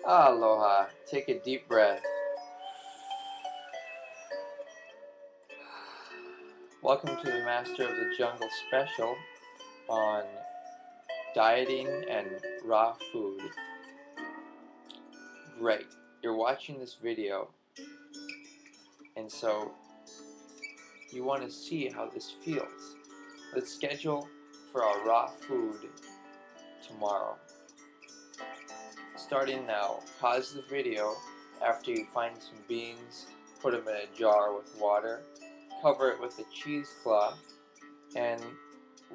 Aloha. Take a deep breath. Welcome to the Master of the Jungle special on dieting and raw food. Great. You're watching this video, and so you want to see how this feels. Let's schedule for our raw food tomorrow. Starting now, pause the video after you find some beans, put them in a jar with water, cover it with a cheesecloth, and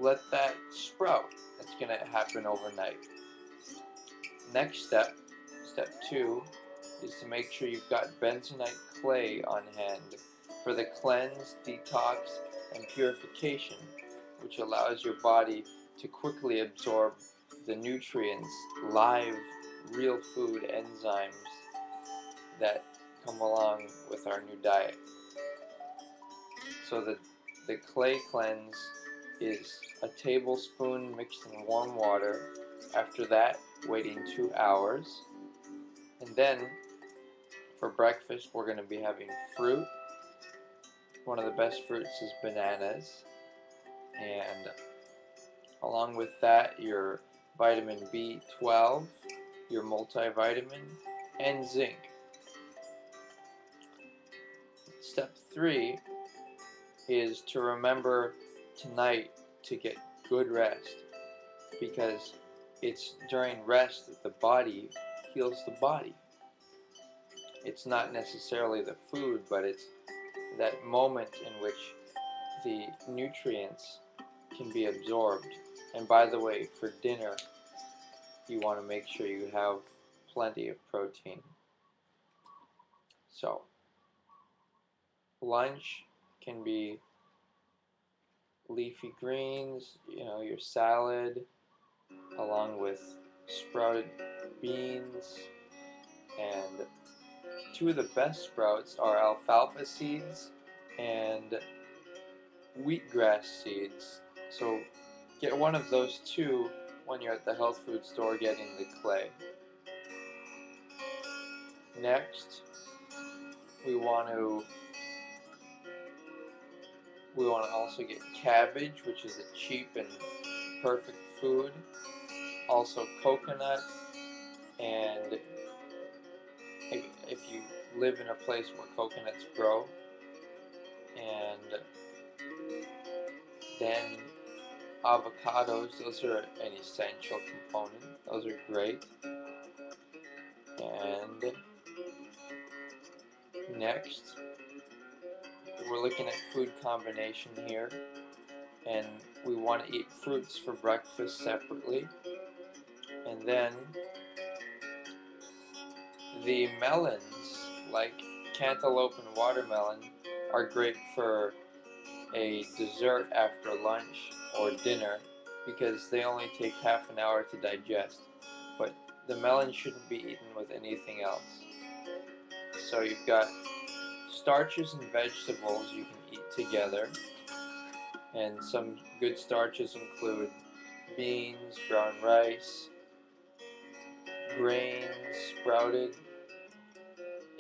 let that sprout. That's going to happen overnight. Next step, step 2, is to make sure you've got bentonite clay on hand for the cleanse, detox, and purification, which allows your body to quickly absorb the nutrients, live, real food enzymes that come along with our new diet. So the clay cleanse is a tablespoon mixed in warm water. After that, waiting 2 hours. And then, for breakfast, we're going to be having fruit. One of the best fruits is bananas. And along with that, your vitamin B12, your multivitamin, and zinc. Step 3 is to remember tonight to get good rest, because it's during rest that the body heals the body. It's not necessarily the food, but it's that moment in which the nutrients can be absorbed. And by the way, for dinner, you want to make sure you have plenty of protein. So, lunch can be leafy greens, your salad, along with sprouted beans, and two of the best sprouts are alfalfa seeds and wheatgrass seeds. So get one of those two when you're at the health food store getting the clay. Next, we want to also get cabbage, which is a cheap and perfect food. Also coconut, and if you live in a place where coconuts grow. And then avocados, those are an essential component. Those are great. And next, we're looking at food combination here, and we want to eat fruits for breakfast separately. And then the melons, like cantaloupe and watermelon, are great for a dessert after lunch or dinner, because they only take half an hour to digest. But the melon shouldn't be eaten with anything else. So you've got starches and vegetables you can eat together, and some good starches include beans, brown rice, grains, sprouted,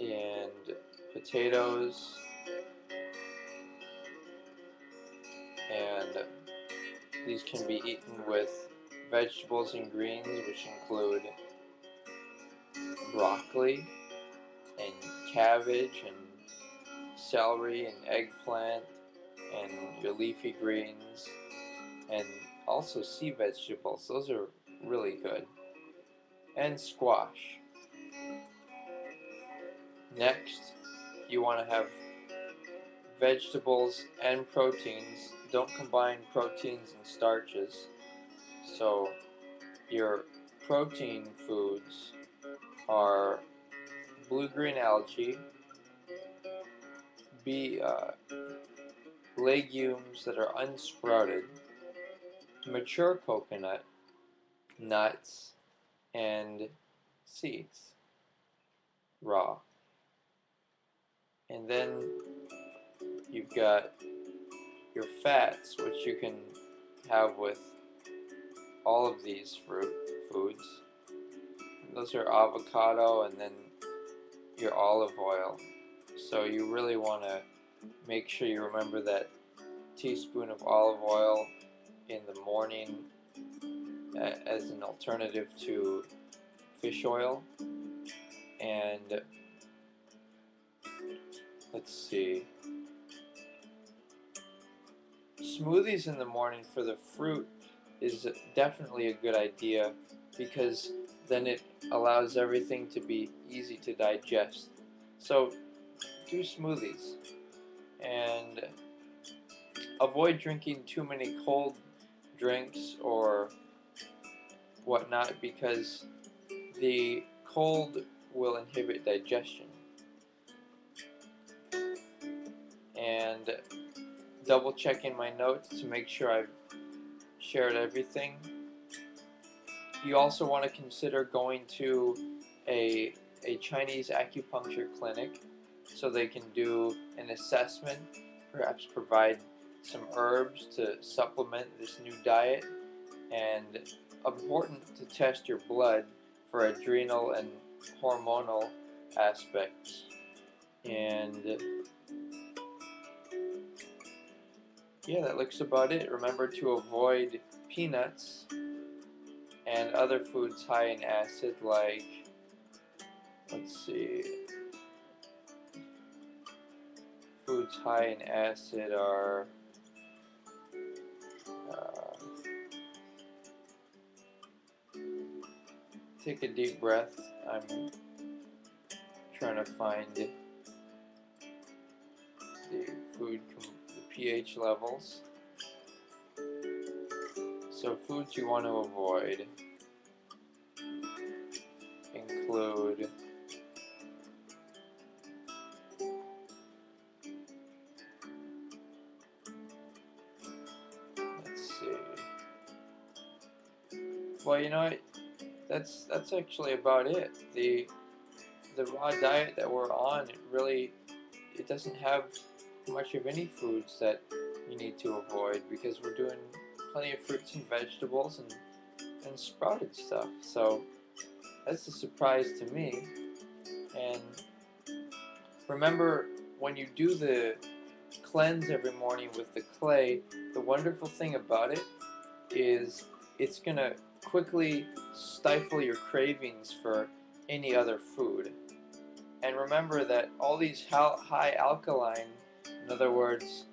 and potatoes, and these can be eaten with vegetables and greens, which include broccoli and cabbage and celery and eggplant and your leafy greens, and also sea vegetables. Those are really good. And squash. Next, you want to have vegetables and proteins. Don't combine proteins and starches. So your protein foods are blue-green algae, legumes that are unsprouted, mature coconut, nuts, and seeds, raw. And then you've got your fats, which you can have with all of these foods. those are avocado and then your olive oil. So you really want to make sure you remember that teaspoon of olive oil in the morning as an alternative to fish oil. And let's see, smoothies in the morning for the fruit is definitely a good idea, because then it allows everything to be easy to digest. So do smoothies, and avoid drinking too many cold drinks or whatnot, because the cold will inhibit digestion. And double checking my notes to make sure I've shared everything. You also want to consider going to a Chinese acupuncture clinic so they can do an assessment, perhaps provide some herbs to supplement this new diet, and important to test your blood for adrenal and hormonal aspects. And yeah, that looks about it. Remember to avoid peanuts and other foods high in acid, like, let's see, foods high in acid are take a deep breath. I'm trying to find the food, the pH levels. So foods you want to avoid include let's see. Well, you know what? That's actually about it. The raw diet that we're on, it doesn't have much of any foods that you need to avoid, because we're doing plenty of fruits and vegetables and sprouted stuff. So that's a surprise to me. And remember, when you do the cleanse every morning with the clay, the wonderful thing about it is it's going to quickly stifle your cravings for any other food. And remember that all these high alkaline, in other words,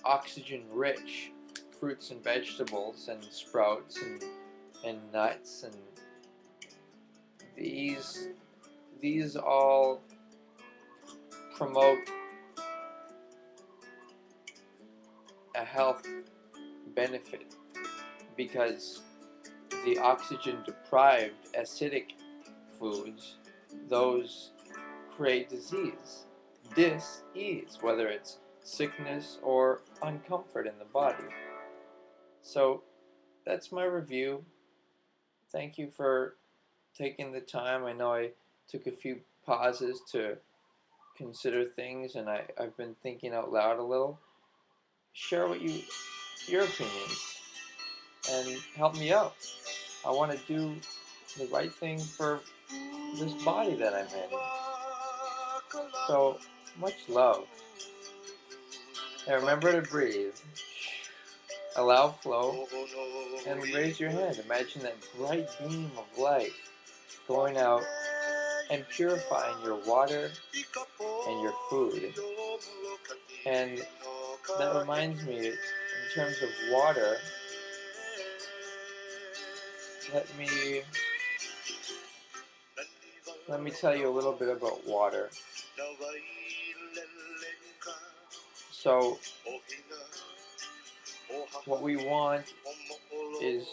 oxygen-rich fruits and vegetables and sprouts and nuts, and these all promote a health benefit, because the oxygen-deprived acidic foods, those create dis-ease, whether it's sickness or uncomfort in the body. So that's my review. Thank you for taking the time. I know I took a few pauses to consider things, and I've been thinking out loud a little. Share your opinions and help me out. I want to do the right thing for this body that I'm in. So much love. And remember to breathe. Allow flow, and raise your hand. Imagine that bright beam of light going out and purifying your water and your food. And that reminds me, in terms of water, let me tell you a little bit about water. So what we want is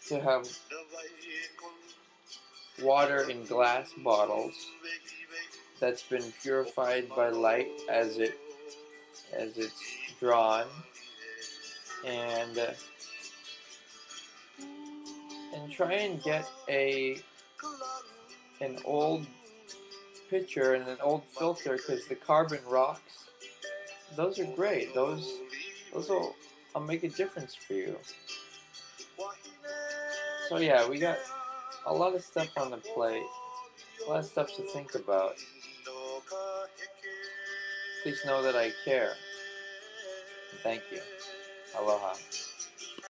to have water in glass bottles that's been purified by light as it's drawn, and try and get an old pitcher and an old filter, because the carbon rocks, those are great. Those will make a difference for you. So yeah, we got a lot of stuff on the plate, a lot of stuff to think about. Please know that I care. Thank you. Aloha.